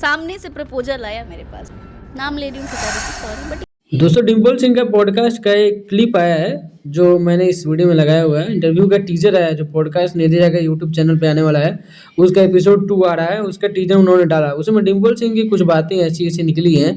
सामने से प्रपोजल आया मेरे पास। नाम ले रही हूँ सॉरी बट दोस्तों डिम्पल सिंह का पॉडकास्ट का एक क्लिप आया है जो मैंने इस वीडियो में लगाया हुआ है। इंटरव्यू का टीजर आया है जो पॉडकास्ट निधिया का यूट्यूब चैनल पे आने वाला है। उसका एपिसोड 2 आ रहा है, उसका टीजर उन्होंने डाला। उसमें डिम्पल सिंह की कुछ बातें ऐसी ऐसी निकली हैं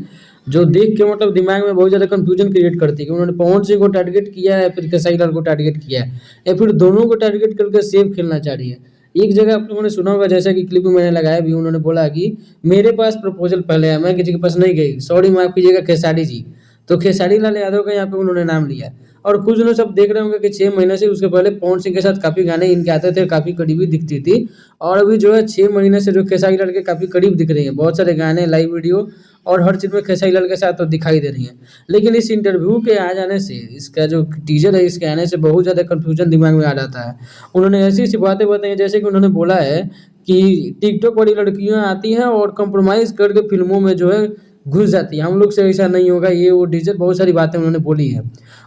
जो देख के मतलब दिमाग में बहुत ज़्यादा कंफ्यूजन क्रिएट करती है कि उन्होंने पवन सिंह को टारगेट किया है, फिर खेसारी लाल को टारगेट किया है, या फिर दोनों को टारगेट करके सेफ खेलना चाह रही है। एक जगह आप लोगों ने सुना होगा, जैसा कि क्लिप में मैंने लगाया भी, उन्होंने बोला कि मेरे पास प्रपोजल पहले है, मैं किसी के पास नहीं गई, सॉरी माफ़ कीजिएगा खेसारी जी। तो खेसारी लाल यादव का यहाँ पे उन्होंने नाम लिया। और कुछ दिनों सब देख रहे होंगे कि 6 महीने से, उसके पहले पवन सिंह के साथ काफ़ी गाने इनके आते थे, काफ़ी करीबी दिखती थी। और अभी जो है 6 महीने से जो खेसारी लाल के काफ़ी करीब दिख रही हैं, बहुत सारे गाने, लाइव वीडियो और हर चीज़ में खेसारी लाल के साथ तो दिखाई दे रही हैं। लेकिन इस इंटरव्यू के आ जाने से, इसका जो टीजर है इसके आने से बहुत ज़्यादा कन्फ्यूजन दिमाग में आ जाता है। उन्होंने ऐसी-ऐसी बातें बताई हैं, जैसे कि उन्होंने बोला है कि टिकटॉक वाली लड़कियाँ आती हैं और कॉम्प्रोमाइज़ करके फ़िल्मों में जो है घुस जाती है, हम लोग से ऐसा नहीं होगा, ये वो टीचर बहुत सारी बातें उन्होंने बोली हैं।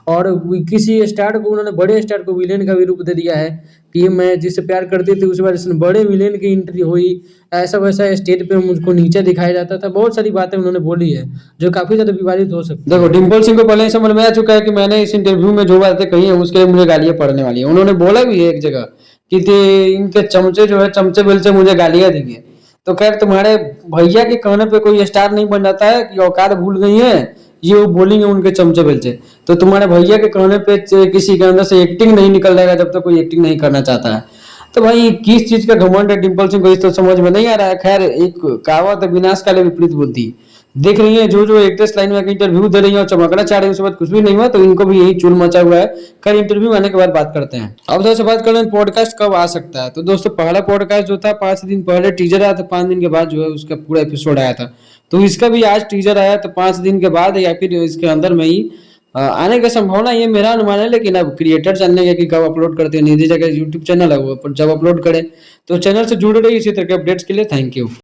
और किसी स्टार को, उन्होंने बड़े स्टार को विलेन का भी रूप दे दिया है कि मैं जिससे प्यार करती थी उस बार बड़े विलेन की एंट्री हुई, ऐसा वैसा स्टेज पे मुझको नीचे दिखाया जाता था। बहुत सारी बातें उन्होंने बोली है जो काफ़ी ज़्यादा विवादित हो सकती है। देखो डिम्पल सिंह को पहले ही समझ में आ चुका है कि मैंने इस इंटरव्यू में जो बातें कही है उसके लिए मुझे गालियाँ पड़ने वाली है। उन्होंने बोला भी है एक जगह कि इनके चमचे जो है चमचे बिल से मुझे गालियाँ दी हैं। तो खैर तुम्हारे भैया के कहने पे कोई स्टार नहीं बन जाता है कि औकात भूल गई है, ये वो बोलेंगे उनके चमचे बेलचे। तो तुम्हारे भैया के कहने पे किसी के अंदर से एक्टिंग नहीं निकल जाएगा जब तक कोई एक्टिंग नहीं करना चाहता है। तो भाई किस चीज का घमंड है डिम्पल सिंह को, इस तो समझ में नहीं आ रहा है। खैर एक कहावत है, विनाश काले विपरीत बुद्धि। देख रही है जो जो एक्ट्रेस लाइन में इंटरव्यू दे रही है और चमकना चाह रही है, उसके बाद कुछ भी नहीं हुआ, तो इनको भी यही चूल मचा हुआ है। खैर इंटरव्यू आने के बाद बात करते हैं। अब सबसे बात कर लें पॉडकास्ट कब आ सकता है। तो दोस्तों पहला पॉडकास्ट जो था 5 दिन पहले टीजर आया था, 5 दिन के बाद जो है उसका पूरा एपिसोड आया था। तो इसका भी आज टीजर आया, तो 5 दिन के बाद या फिर इसके अंदर में ही आने का संभावना, ये मेरा अनुमान है। लेकिन अब क्रिएटर जानेंगे कि कब अपलोड करते हैं। निधि जगह यूट्यूब चैनल है वो, पर जब अपलोड करें तो चैनल से जुड़े रहिए इसी तरह के अपडेट्स के लिए। Thank you.